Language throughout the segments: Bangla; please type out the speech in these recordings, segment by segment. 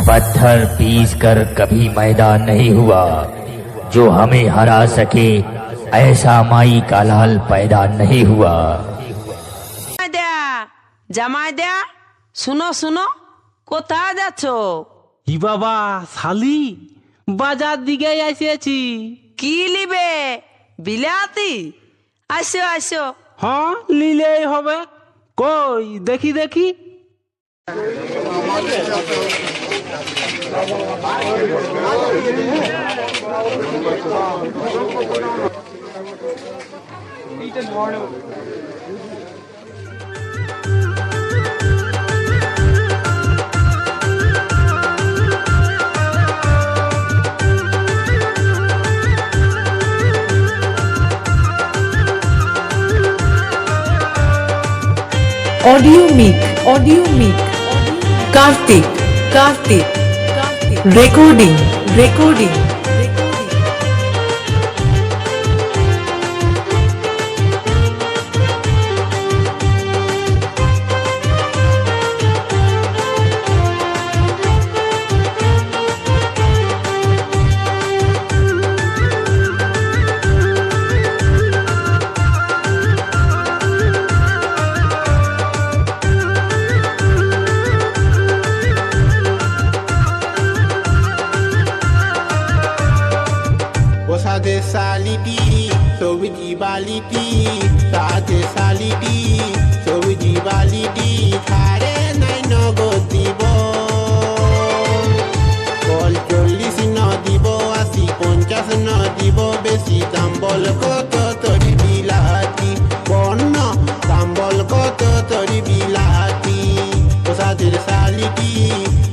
पत्थर पीस कर कभी मैदान नहीं हुआ जो हमें हरा सके, ऐसा माई का लाल पैदा नहीं हुआ। জামাই দেয়া, শুনো শুনো, কোথায় যাচ্ছ? ই বাবা শালি, বাজার দিকে এসেছি। কি লিবে? বিলাতি? আসো আসো। হ্যাঁ, নিলেই হবে। কই দেখি দেখি। Audio mic Kartik recording Sade saliti, soji baliti, sade saliti, soji baliti, thare nai nogo dibo. Kol 40 no dibo, 80-50 no dibo, besi tambol koto tori bilati, bonno tambol koto tori bilati. Sade saliti,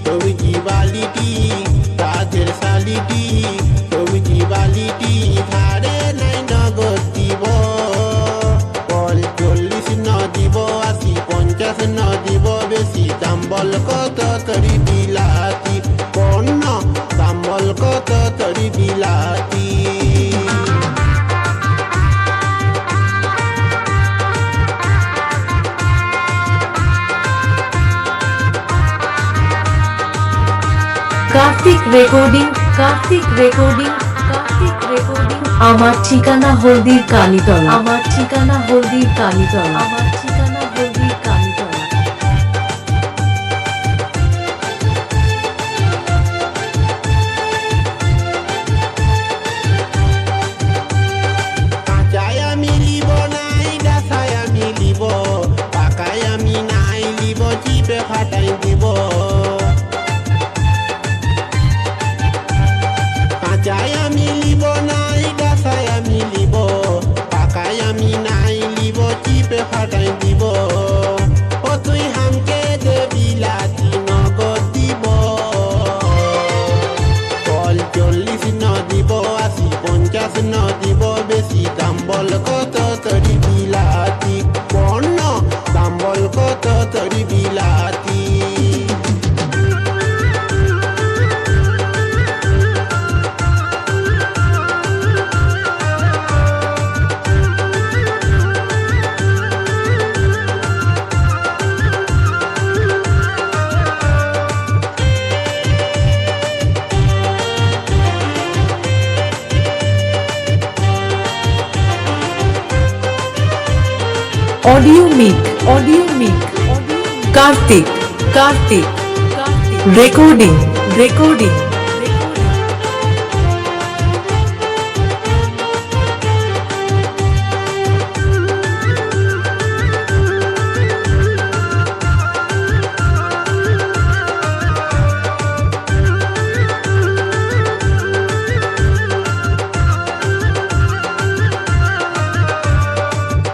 soji baliti, sade saliti, soji baliti, thare nai nagod দিব। কল 40 ন দিব, 80-50 ন দিব, বেশি দাম বল কত তরি বিলাতি, পণ্য দাম বল কত তরি বিলাতি। कार्तिक रेकॉर्डिंग আমার ঠিকানা হলদির কালীতলা। কাঁচায় আমি লিব নাই, ডাসায় আমি লিব, পাকায় আমি নাই লিব, চিপে ফাটাই দিব। কাঁচায় আমি লিব নাই, ডাসায় আমি লিব, পাকায় আমি নাই লিব, চিপে ফাটাই দিব। ও তুই হামকে দে বিলাতি নগদ দিব। কল 40 ন দিব, 80-50 ন দিব, বেশি দাম বল কত তরি বিলাতি, পণ্য দাম বল কত তরি বিলাতি। ऑडियो मिक कार्तिक रिकॉर्डिंग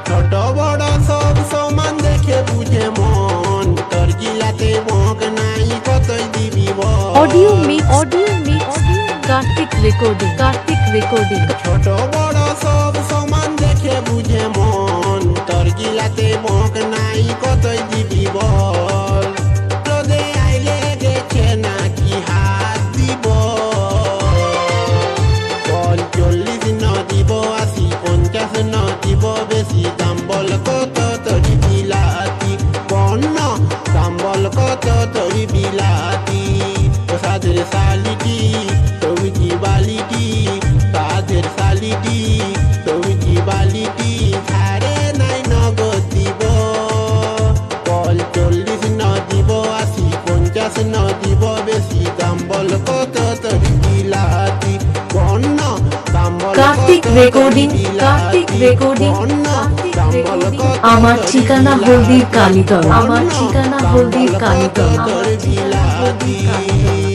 ছোট বড় সব সমান দেখে বুঝে মন, তোর গিলাতে মগ নাই কতই দিবি বল। ऑडियो मिक कार्तिक रिकॉर्डिंग ছোট বড় সব সমান দেখে বুঝে মন, তোর গিলাতে মগ নাই কতই দিবি বল। রোদে আইলে গেছে নাকি হাত দিব। কল 40 ন দিব, 80-50 ন দিব, বেশি দাম বল কত তরি বিলাতি, পণ্য দাম বল কত তরি বিলাতি। রেকর্ডিং কার্তিক রেকর্ডিং আমার ঠিকানা হলদির কালীতলা আমার ঠিকানা হলদির কালীতলা তোর বিলাতি